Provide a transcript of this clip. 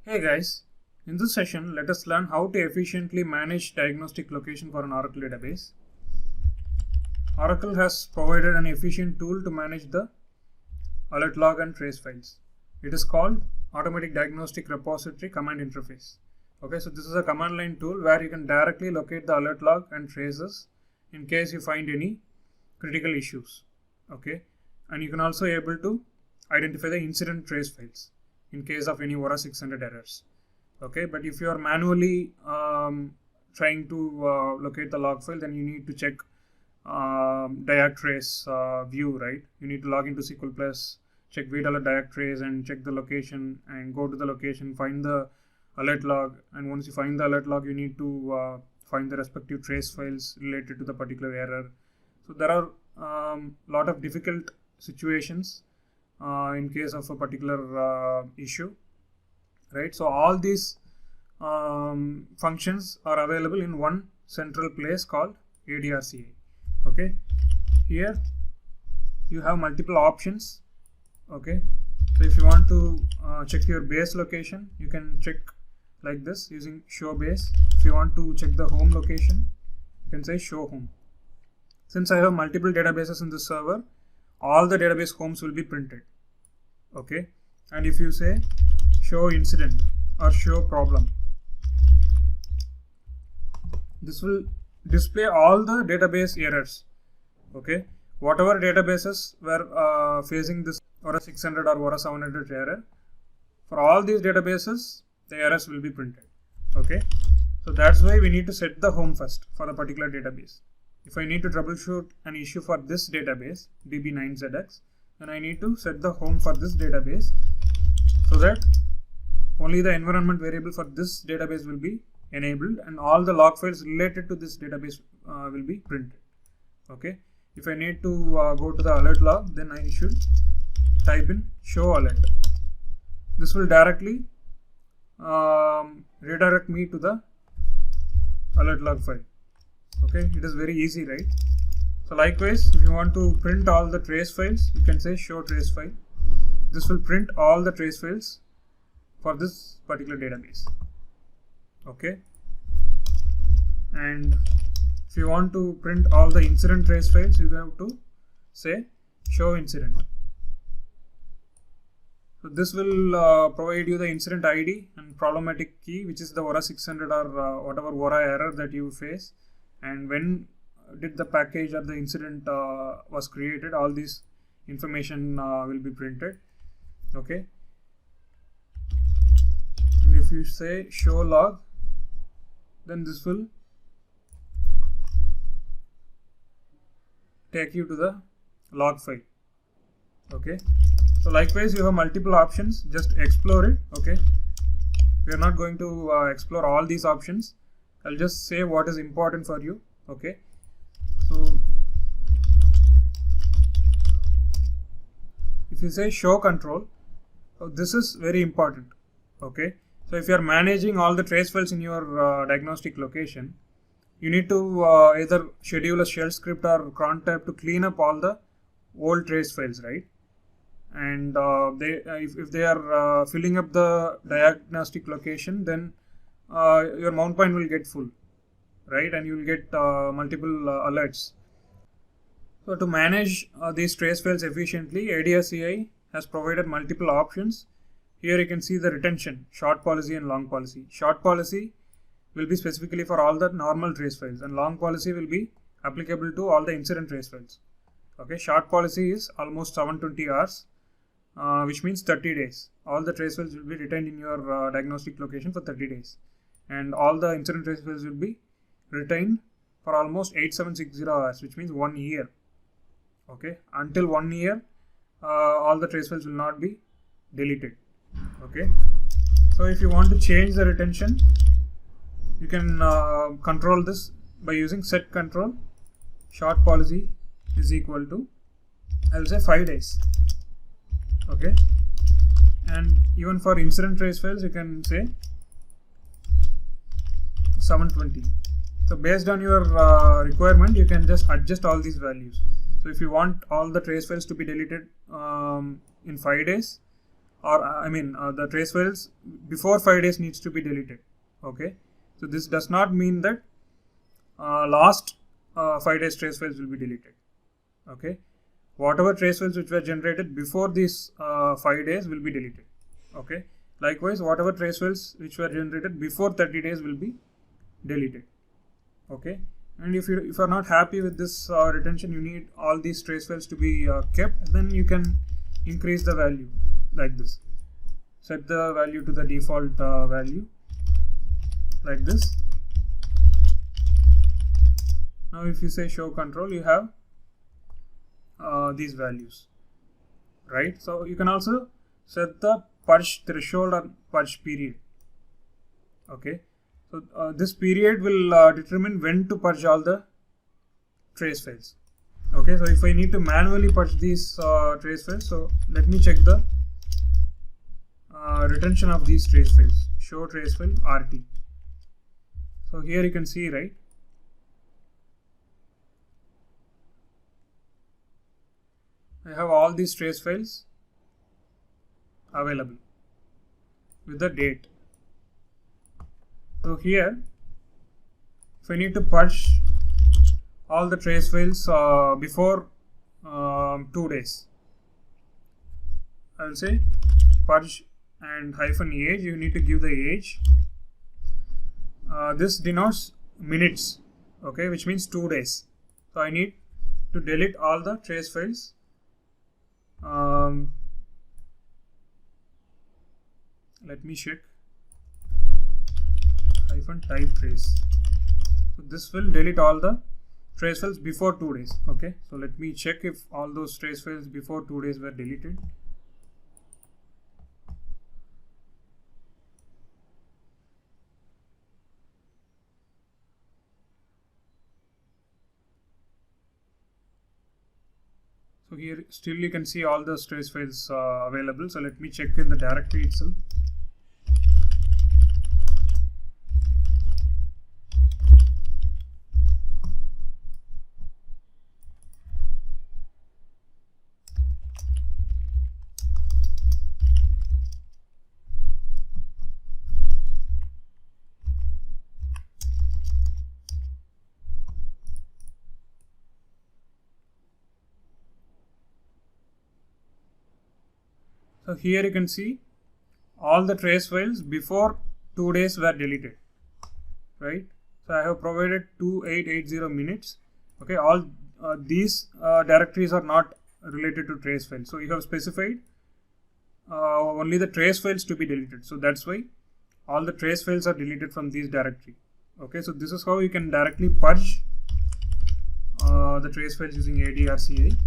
Hey guys, in this session let us learn how to efficiently manage diagnostic location for an Oracle database. Oracle has provided an efficient tool to manage the alertlog and trace files. It is called Automatic Diagnostic Repository Command Interface. Okay, so this is a command line tool where you can directly locate the alertlog and traces in case you find any critical issues. Okay, and you can also able to identify the incident trace files in case of any Aura 600 errors. Okay, but if you are manually trying to locate the log file, then you need to check diagtrace view, right? You need to log into SQL Plus, check wait alert diagtrace and check the location and go to the location, find the alert log, and once you find the alert log, you need to find the respective trace files related to the particular error. So there are lot of difficult situations in case of a particular issue, right? So all these functions are available in one central place called ADRCI. Okay, here you have multiple options. Okay, so if you want to check your base location, you can check like this using show base. If you want to check the home location, you can say show home. Since I have multiple databases in this server, all the database homes will be printed. Okay, and if you say show incident or show problem, this will display all the database errors. Okay, whatever databases were facing this Aura 600 or Aura 700 error, for all these databases the errors will be printed. Okay, so that's why we need to set the home first for the particular database. If I need to troubleshoot an issue for this database DB9ZX, then I need to set the home for this database so that only the environment variable for this database will be enabled and all the log files related to this database will be printed. Okay, if I need to go to the alert log, then I should type in show alert. This will directly redirect me to the alert log file. Okay, it is very easy, right? So likewise, if you want to print all the trace files, you can say show trace file. This will print all the trace files for this particular database. Okay, and if you want to print all the incident trace files, you have to say show incident. So this will provide you the incident ID and problematic key, which is the Aura 600 or whatever Aura error that you face, and when did the package or the incident was created. All these information will be printed. Okay, and if you say show log, then this will take you to the log file. Okay, so likewise you have multiple options, just explore it. Okay, we are not going to explore all these options. I'll just say what is important for you. Okay, so if you say show control, so this is very important. Okay, so if you are managing all the trace files in your diagnostic location, you need to either schedule a shell script or cron tab to clean up all the old trace files, right? And if they are filling up the diagnostic location, then your mount point will get full, right? And you will get multiple alerts. So to manage these trace files efficiently, ADRCI has provided multiple options. Here you can see the retention, short policy and long policy. Short policy will be specifically for all the normal trace files, and long policy will be applicable to all the incident trace files. Okay, short policy is almost 720 hours, which means 30 days. All the trace files will be retained in your diagnostic location for 30 days, and all the incident trace files will be retained for almost 8760 hours, which means 1 year. Okay, until 1 year, all the trace files will not be deleted. Okay, so if you want to change the retention, you can control this by using set control. Short policy is equal to, I will say 5 days. Okay, and even for incident trace files, you can say 720. So based on your requirement, you can just adjust all these values. So if you want all the trace files to be deleted in 5 days, or the trace files before 5 days needs to be deleted. Okay, so this does not mean that last 5 days trace files will be deleted. Okay, whatever trace files which were generated before these 5 days will be deleted. Okay, likewise whatever trace files which were generated before 30 days will be deleted. Okay, and if you are not happy with this retention, you need all these trace files to be kept, then you can increase the value like this. Set the value to the default value like this. Now if you say show control, you have these values, right? So you can also set the purge threshold or purge period. Okay, so this period will determine when to purge all the trace files. Okay, so if I need to manually purge these trace files, so let me check the retention of these trace files. Show trace file RT. So here you can see, right? I have all these trace files available with the date. So here, if I need to purge all the trace files before 2 days, I will say purge and -age. You need to give the age. This denotes minutes, okay, which means 2 days. So I need to delete all the trace files let me check -type trace. So this will delete all the trace files before 2 days. Okay, so let me check if all those trace files before 2 days were deleted. So here still you can see all the trace files available. So let me check in the directory itself. So here you can see all the trace files before 2 days were deleted, right? So I have provided 2880 minutes. Okay, all these directories are not related to trace files. So you have specified only the trace files to be deleted. So that's why all the trace files are deleted from these directory. Okay, so this is how you can directly purge the trace files using ADRCI.